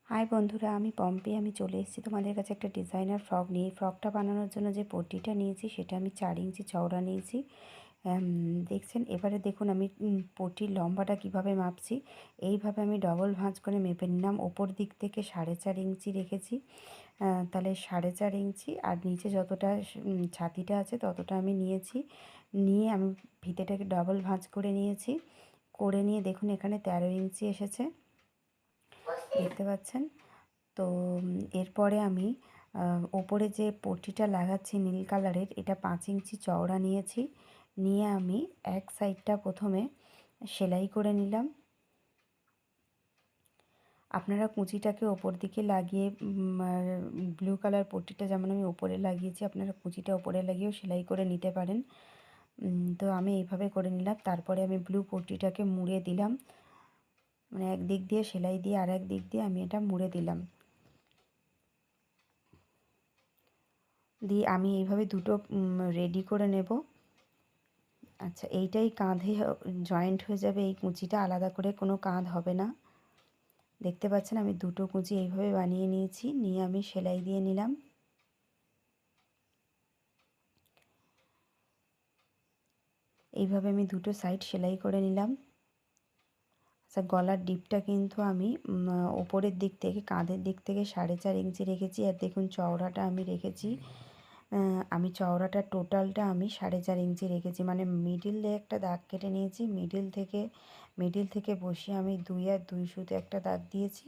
High বন্ধুরা, আমি পম্পি। আমি চলে এসেছি তোমাদের কাছে একটা ডিজাইনার ফ্রক নিয়ে। ফ্রকটা বানানোর জন্য যে পট্টিটা নিয়েছি সেটা আমি 4 ইঞ্চি চওড়া নিয়েছি। দেখছেন? এবারে দেখুন আমি পট্টির লম্বাটা কিভাবে মাপছি। এইভাবে আমি ডবল ভাঁজ করে মেপে নিলাম। ওপর দিক থেকে 4.5 ইঞ্চি রেখেছি। তাহলে 4.5 ইঞ্চি আর নিচে যতটা ছাতিটা আছে ততটা আমি নিয়েছি। নিয়ে আমি ফিতেটাকে ডবল ভাঁজ করে নিয়েছি। করে নিয়ে দেখুন এখানে 13 ইঞ্চি এসেছে, দেখতে পাচ্ছেন? তো এরপরে আমি ওপরে যে পট্টিটা লাগাচ্ছি নীল কালারের, এটা 5 ইঞ্চি চওড়া নিয়েছি। নিয়ে আমি এক সাইডটা প্রথমে সেলাই করে নিলাম। আপনারা কুঁচিটাকে ওপর দিকে লাগিয়ে ব্লু কালার পট্টিটা যেমন আমি ওপরে লাগিয়েছি, আপনারা কুঁচিটা ওপরে লাগিয়েও সেলাই করে নিতে পারেন। তো আমি এইভাবে করে নিলাম। তারপরে আমি ব্লু পট্টিটাকে মুড়ে দিলাম, মানে এক দিক দিয়ে সেলাই দিয়ে আর এক দিক দিয়ে আমি এটা মুড়ে দিলাম। দিয়ে আমি এইভাবে দুটো রেডি করে নেব। আচ্ছা, এইটাই কাঁধে জয়েন্ট হয়ে যাবে, এই কুঁচিটা আলাদা করে কোনো কাঁধ হবে না। দেখতে পাচ্ছেন আমি দুটো কুঁচি এইভাবে বানিয়ে নিয়েছি। নিয়ে আমি সেলাই দিয়ে নিলাম। এইভাবে আমি দুটো সাইড সেলাই করে নিলাম। আচ্ছা, গলার ডিপটা কিন্তু আমি ওপরের দিক থেকে কাঁধের দিক থেকে 4.5 ইঞ্চি রেখেছি। আর দেখুন চওড়াটা আমি রেখেছি, আমি চওড়াটা টোটালটা আমি 4.5 ইঞ্চি রেখেছি। মানে মিডিল দিয়ে একটা দাগ কেটে নিয়েছি। মিডিল থেকে বসিয়ে আমি 2 আর 2 সুত একটা দাগ দিয়েছি।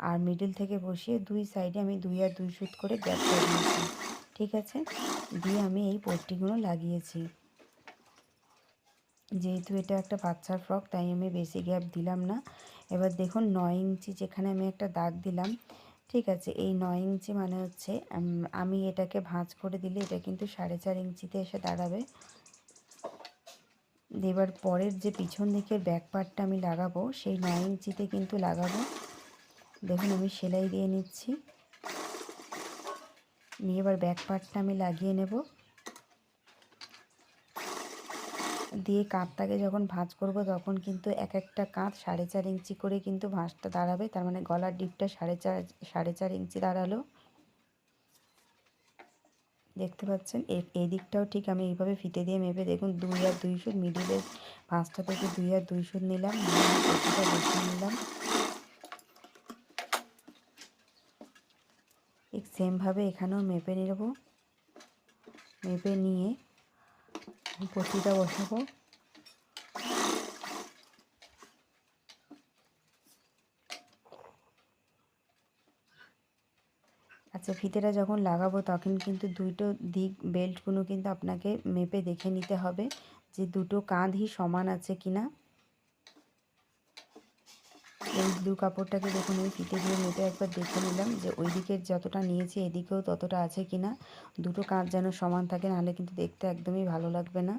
আর মিডিল থেকে বসিয়ে দুই সাইডে আমি 2 আর 2 সুত করে গ্যাপ করে দিয়েছি। ঠিক আছে? দিয়ে আমি এই পট্টিগুলো লাগিয়েছি। যেহেতু এটা একটা বাচ্চার ফ্রক তাই আমি বেশি গ্যাপ দিলাম না। এবার দেখুন 9 ইঞ্চি যেখানে আমি একটা দাগ দিলাম, ঠিক আছে, এই 9 ইঞ্চি মানে হচ্ছে আমি এটাকে ভাঁজ করে দিলে এটা কিন্তু 4.5 ইঞ্চিতে এসে দাঁড়াবে। এবার পরের যে পিছন দিকের ব্যাক পার্টটা আমি লাগাবো সেই 9 ইঞ্চিতে কিন্তু লাগাবো। দেখুন আমি সেলাই দিয়ে নিচ্ছি। নিয়ে এবার ব্যাক পার্টটা আমি লাগিয়ে নেব। দিয়ে কাঁধটাকে যখন ভাঁজ করব তখন কিন্তু এক একটা কাঁধ 4.5 ইঞ্চি করে কিন্তু ভাঁজটা দাঁড়াবে। তার মানে গলার ডিপটা 4.5 ইঞ্চি দাঁড়ালো। দেখতে পাচ্ছেন এই দিকটাও ঠিক আমি এইভাবে ফিতে দিয়ে মেপে দেখুন 2 আর 2 সুত মিডিলের ভাঁজটা থেকে 2 আর 2 সুত নিলাম, পট্টিটা বসিয়ে নিলাম। ঠিক সেমভাবে এখানেও মেপে নেব। মেপে নিয়ে পট্টিটা বসাবো। আচ্ছা, ফিতেটা যখন লাগাবো তখন কিন্তু দুটো দিক বেল্টগুলো কিন্তু আপনাকে মেপে দেখে নিতে হবে যে দুটো কাঁধই সমান আছে কিনা। এই ব্লু কাপড়টাকে দেখুন আমি ফিতে দিয়ে মেপে একবার দেখে নিলাম যে ওই দিকের যতটা নিয়েছি এদিকেও ততটা আছে কিনা। দুটো কাঁধ যেন সমান থাকে, নাহলে কিন্তু দেখতে একদমই ভালো লাগবে না।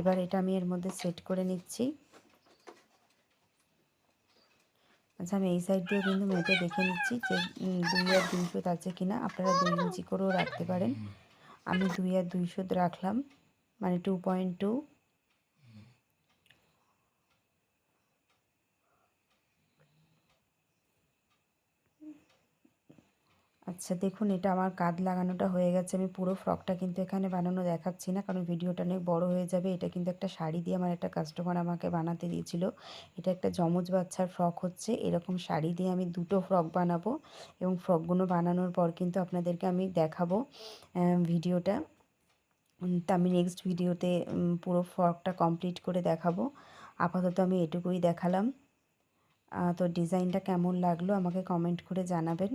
এবার এটা আমি এর মধ্যে সেট করে নিচ্ছি। আচ্ছা, আমি এই সাইড দিয়েও কিন্তু মেপে দেখে নিচ্ছি যে 2 আর 2 সুত আছে কিনা। আপনারা 2 ইঞ্চি করেও রাখতে পারেন। আমি 2 আর 2 সুত রাখলাম, মানে 2.2। আচ্ছা দেখুন এটা আমার কাঁধ লাগানোটা হয়ে গেছে। আমি পুরো ফ্রকটা কিন্তু এখানে বানানো দেখাচ্ছি না, কারণ ভিডিওটা অনেক বড় হয়ে যাবে। এটা কিন্তু একটা শাড়ি দিয়ে আমার একটা কাস্টমার আমাকে বানাতে দিয়েছিল। এটা একটা যমজ বাচ্চার ফ্রক হচ্ছে। এরকম শাড়ি দিয়ে আমি দুটো ফ্রক বানাবো এবং ফ্রকগুলো বানানোর পর কিন্তু আপনাদেরকে আমি দেখাবো ভিডিওটা। তা আমি নেক্সট ভিডিওতে পুরো ফ্রকটা কমপ্লিট করে দেখাবো। আপাতত আমি এটুকুই দেখালাম। তো ডিজাইনটা কেমন লাগলো আমাকে কমেন্ট করে জানাবেন।